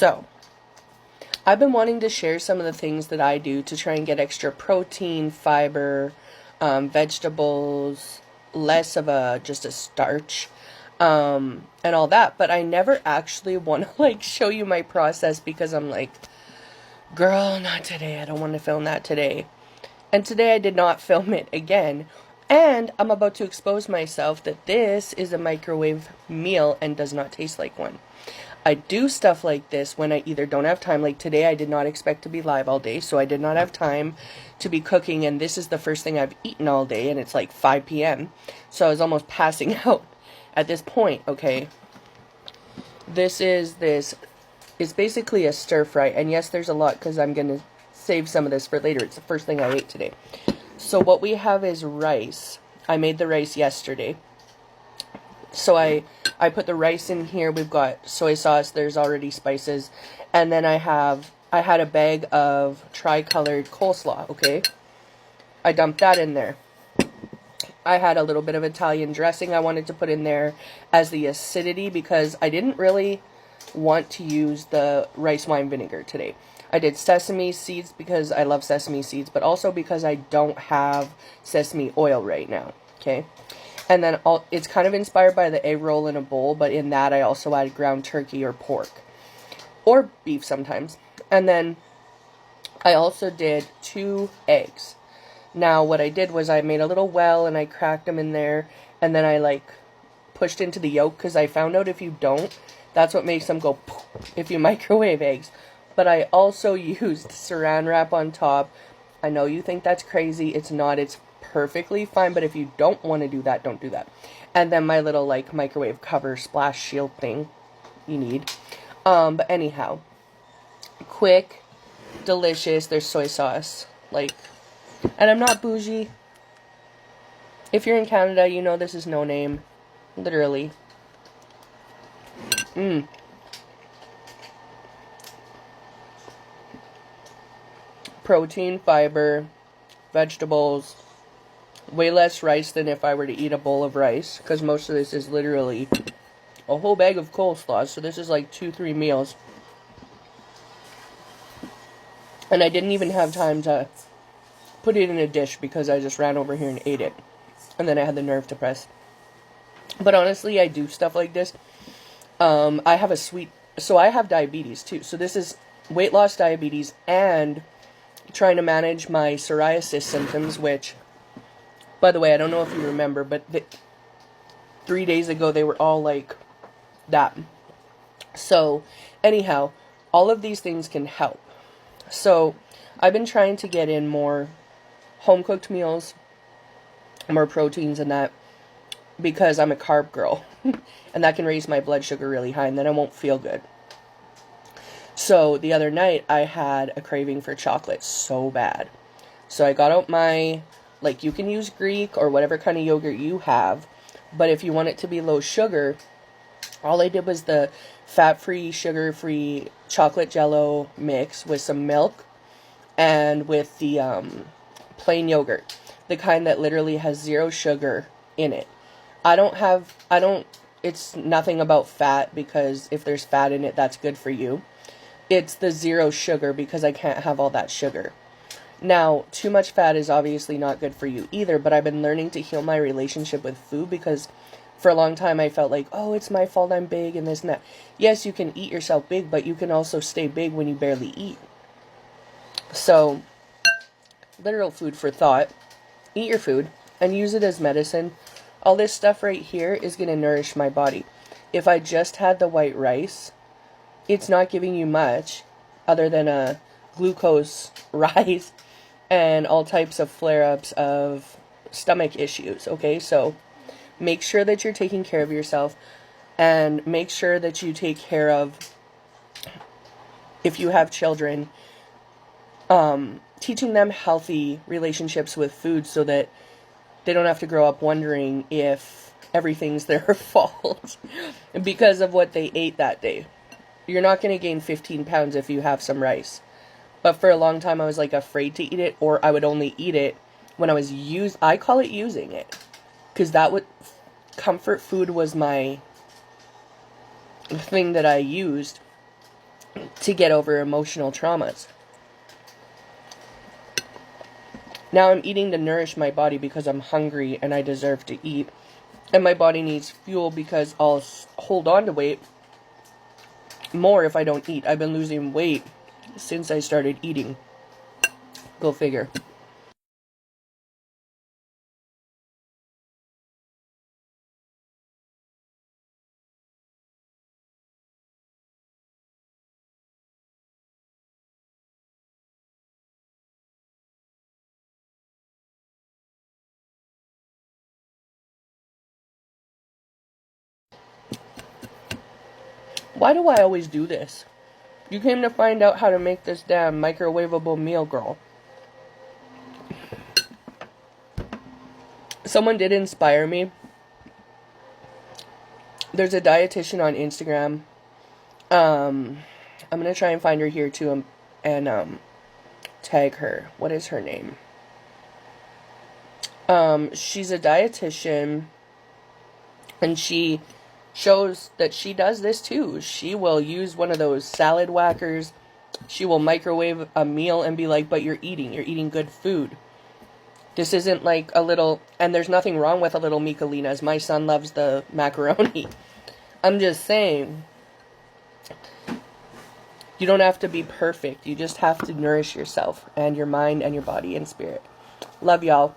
So, I've been wanting to share some of the things that I do to try and get extra protein, fiber, vegetables, less of just a starch, and all that. But I never actually want to like show you my process because I'm like, girl, not today. I don't want to film that today. And today I did not film it again. And I'm about to expose myself that this is a microwave meal and does not taste like one. I do stuff like this when I either don't have time. Like today I did not expect to be live all day, so I did not have time to be cooking, and this is the first thing I've eaten all day, and it's like 5 p.m. So I was almost passing out at this point, okay? It's basically a stir fry, and yes, there's a lot because I'm going to save some of this for later. It's the first thing I ate today. So what we have is rice. I made the rice yesterday. So I put the rice in here. We've got soy sauce. There's already spices. And then I had a bag of tri-colored coleslaw, okay? I dumped that in there. I had a little bit of Italian dressing I wanted to put in there as the acidity because I didn't really want to use the rice wine vinegar today. I did sesame seeds because I love sesame seeds, but also because I don't have sesame oil right now, okay? And then it's kind of inspired by the egg roll in a bowl, but in that I also add ground turkey or pork. Or beef sometimes. And then I also did 2 eggs. Now what I did was I made a little well and I cracked them in there. And then I like pushed into the yolk because I found out if you don't, that's what makes them go poof if you microwave eggs. But I also used saran wrap on top. I know you think that's crazy. It's not. It's perfectly fine. But if you don't want to do that, don't do that. And then my little like microwave cover splash shield thing you need. But anyhow, quick, delicious. There's soy sauce. Like, and I'm not bougie. If you're in Canada, you know this is no name. Literally. Protein, fiber, vegetables, way less rice than if I were to eat a bowl of rice, because most of this is literally a whole bag of coleslaw, so this is like 2-3 meals. And I didn't even have time to put it in a dish because I just ran over here and ate it. And then I had the nerve to press. But honestly, I do stuff like this. I have diabetes too, so this is weight loss diabetes and trying to manage my psoriasis symptoms, which, by the way, I don't know if you remember, but 3 days ago they were all like that. So, anyhow, all of these things can help. So, I've been trying to get in more home-cooked meals, more proteins and that, because I'm a carb girl. And that can raise my blood sugar really high, and then I won't feel good. So, the other night, I had a craving for chocolate so bad. So, I got out you can use Greek or whatever kind of yogurt you have. But if you want it to be low sugar, all I did was the fat-free, sugar-free chocolate Jell-O mix with some milk and with the plain yogurt. The kind that literally has 0 sugar in it. It's nothing about fat because if there's fat in it, that's good for you. It's the 0 sugar because I can't have all that sugar. Now, too much fat is obviously not good for you either, but I've been learning to heal my relationship with food because for a long time I felt like, oh, it's my fault I'm big and this and that. Yes, you can eat yourself big, but you can also stay big when you barely eat. So, literal food for thought. Eat your food and use it as medicine. All this stuff right here is going to nourish my body. If I just had the white rice, it's not giving you much other than a glucose rise and all types of flare-ups of stomach issues, okay? So make sure that you're taking care of yourself and make sure that you take care of, if you have children, teaching them healthy relationships with food so that they don't have to grow up wondering if everything's their fault because of what they ate that day. You're not going to gain 15 pounds if you have some rice. But for a long time, I was like afraid to eat it, or I would only eat it when I call it using it. Because comfort food was my thing that I used to get over emotional traumas. Now I'm eating to nourish my body because I'm hungry and I deserve to eat. And my body needs fuel because I'll hold on to weight more if I don't eat. I've been losing weight since I started eating. Go figure. Why do I always do this? You came to find out how to make this damn microwavable meal, girl. Someone did inspire me. There's a dietitian on Instagram. I'm gonna try and find her here too, and tag her. What is her name? She's a dietitian, and she shows that she does this too. She will use one of those salad whackers. She will microwave a meal and be like, but you're eating good food. This isn't like a little, and there's nothing wrong with a little Michelinas. My son loves the macaroni. I'm just saying, you don't have to be perfect. You just have to nourish yourself and your mind and your body and spirit. Love y'all.